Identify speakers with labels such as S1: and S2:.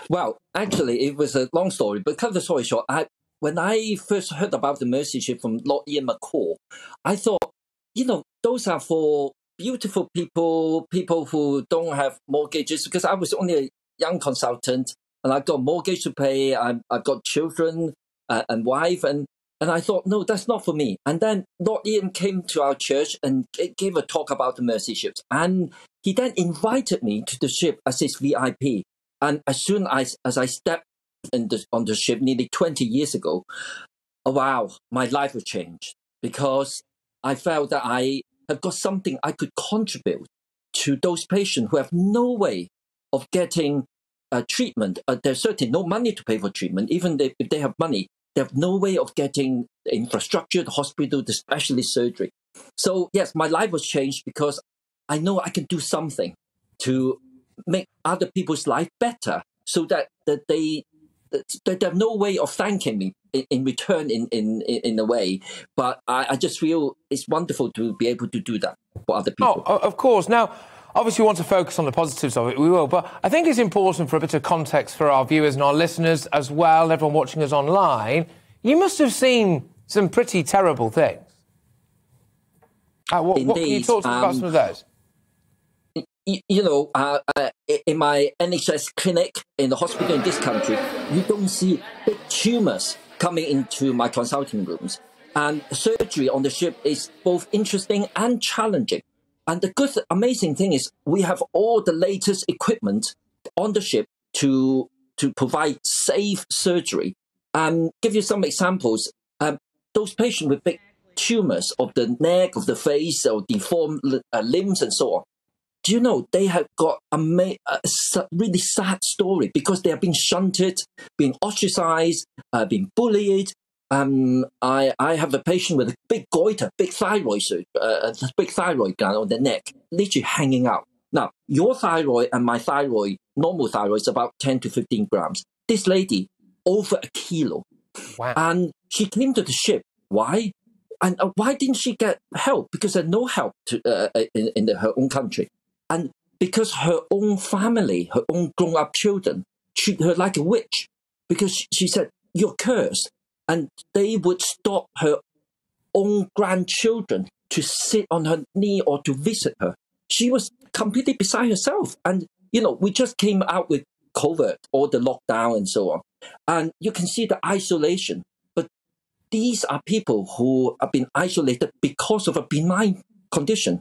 S1: Well, actually, it was a long story, but cut the story short, when I first heard about the mercy ship from Lord Ian McCall, I thought, those are for beautiful people, people who don't have mortgages, because I was only a young consultant and I got mortgage to pay. I've got children and wife, and I thought, no, that's not for me. And then Lord Ian came to our church and gave a talk about the mercy ships. And he then invited me to the ship as his VIP. And as soon as I stepped on the ship nearly 20 years ago, oh, wow, my life was changed, because I felt that I have got something I could contribute to those patients who have no way of getting treatment. There's certainly no money to pay for treatment. Even if they have money, they have no way of getting the infrastructure, the hospital, the specialist surgery. So yes, my life was changed because I know I can do something to make other people's life better, so that they have no way of thanking me in return in a way. But I just feel it's wonderful to be able to do that for other people.
S2: Oh, of course. Now, obviously we want to focus on the positives of it, we will, but I think it's important for a bit of context for our viewers and our listeners as well, everyone watching us online. You must have seen some pretty terrible things. What can you talk to us about some of those?
S1: In my NHS clinic in the hospital in this country, you don't see big tumours coming into my consulting rooms. And surgery on the ship is both interesting and challenging. And the amazing thing is we have all the latest equipment on the ship to provide safe surgery. Give you some examples. Those patients with big tumours of the neck, of the face, or deformed limbs and so on, do you know they have got a really sad story, because they have been shunted, been ostracized, been bullied. I have a patient with a big goiter, big thyroid gland on the neck, literally hanging out. Now, your thyroid and my thyroid, normal thyroid, is about 10 to 15 grams. This lady, over a kilo.
S2: Wow.
S1: And she came to the ship. Why? And why didn't she get help? Because there's no help in her own country. And because her own family, her own grown-up children, treat her like a witch, because she said, you're cursed. And they would stop her own grandchildren to sit on her knee or to visit her. She was completely beside herself. And, we just came out with COVID, all the lockdown and so on. And you can see the isolation. But these are people who have been isolated because of a benign condition.